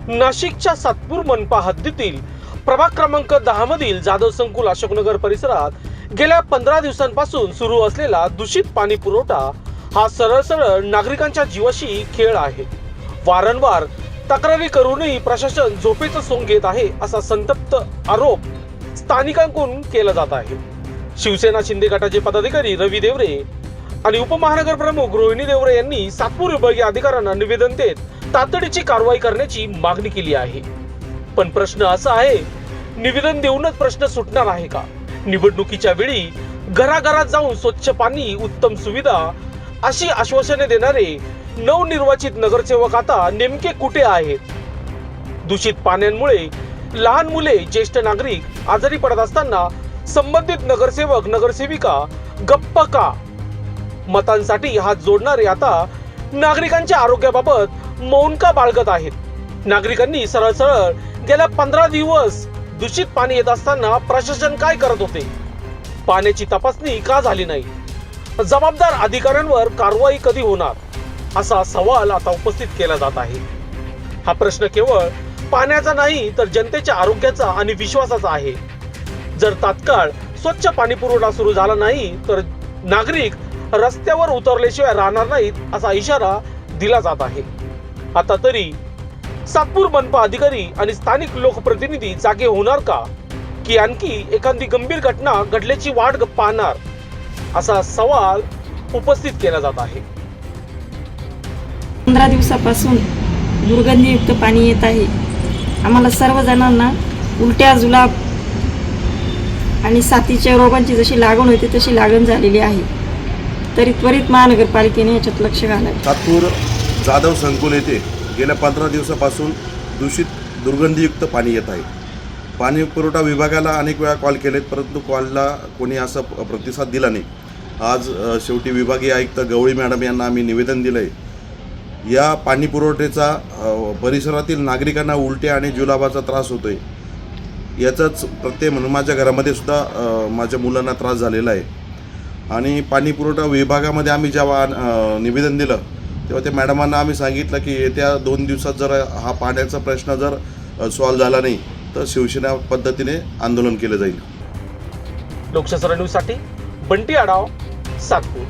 नाशिकच्या सातपूर मनपा हद्दीतील प्रभाग क्रमांक 10 मधील जाधव संकुल अशोकनगर परिसरात गेल्या 15 दिवसांपासून सुरू असलेला दूषित पाणी पुरवठा हा सरळ नागरिकांच्या जीवाशी खेळ आहे। वारंवार तक्रारी करूनही प्रशासन झोपेचं सोंग घेत आहे असा संतप्त आरोप स्थानिकांकडून केला जात आहे। शिवसेना शिंदे गटाचे पदाधिकारी रवी देवरे आणि उपमहानगर प्रमुख रोहिणी देवरे यांनी सातपूर विभागीय अधिकाऱ्यांना निवेदन देत तातडीची कारवाई करण्याची मागणी केली आहे। पण प्रश्न असा आहे, निवेदन देऊनच प्रश्न सुटणार आहे का? निवडणुकीच्या वेळी घराघरात जाऊन स्वच्छ पाणी, उत्तम सुविधा अशी आश्वासने देणारे नवनिर्वाचित नगरसेवक आता नेमके कुठे आहेत? दूषित पाण्यामुळे लहान मुले, ज्येष्ठ नागरिक आजारी पडत असताना संबंधित नगरसेवक नगरसेविका गप्प का? मतांसाठी हात जोडणारे आता नागरिकांच्या आरोग्याबाबत मौन का बाळगत आहेत? नागरिकांनी सरळ गेल्या 15 दिवस दूषित पाणी येत असताना प्रशासन काय करत होते? पाण्याची तपासणी का झाली नाही? जबाबदार अधिकाऱ्यांवर कारवाई कधी होणार? असा सवाल आता उपस्थित केला जात आहे। हा प्रश्न केवळ पाण्याचा नाही तर जनतेच्या आरोग्याचा आणि विश्वासाचा आहे। जर तात्काळ स्वच्छ पाणी पुरवठा सुरू झाला नाही तर नागरिक रस्त्यावर उतरल्याशिवाय राहणार नाहीत असा इशारा दिला जात आहे। आता तरी सातपूर मनपा अधिकारी आणि स्थानिक लोकप्रतिनिधी जागे होणार का, की आणखी एखादी गंभीर घटना घडल्याची वाट पाहणार असा सवाल उपस्थित केला जात आहे। 15 दिवसापासून दुर्गंधीयुक्त पाणी येत आहे। आम्हाला सर्व जणांना उलट्या, जुलाब आणि साथीच्या रोगांची जशी लागण होते तशी लागण झालेली आहे। तरी त्वरित महानगरपालिकेने याच्यात लक्ष घालावे। सातपूर जाधव संकुल येथे गेल्या 15 दिवसापासून दूषित दुर्गंधीयुक्त पाणी येत आहे। पाणी पुरवठा विभागाला अनेक वेळा कॉल केलेत, परंतु कॉलला कोणी असा प्रतिसाद दिला नाही। आज शेवटी विभागीय आयुक्त गवळी मॅडम यांना आम्ही निवेदन दिलं आहे। या पाणी पुरवठ्याचा परिसरातील नागरिकांना उलट्या आणि जुलाबाचा त्रास होतो आहे। याचाच प्रत्यय म्हणून माझ्या घरामध्ये सुद्धा माझ्या मुलांना त्रास झालेला आहे। आणि पाणी पुरवठा विभागामध्ये आम्ही जेव्हा निवेदन दिलं तेव्हा त्या मॅडमांना आम्ही सांगितलं की येत्या 2 दिवसात जर हा पाण्याचा प्रश्न जर सॉल्व्ह झाला नाही तर शिवसेना पद्धतीने आंदोलन केलं जाईल। लोकशास्त्र न्यूजसाठी बंटी आढाव, सातपूर।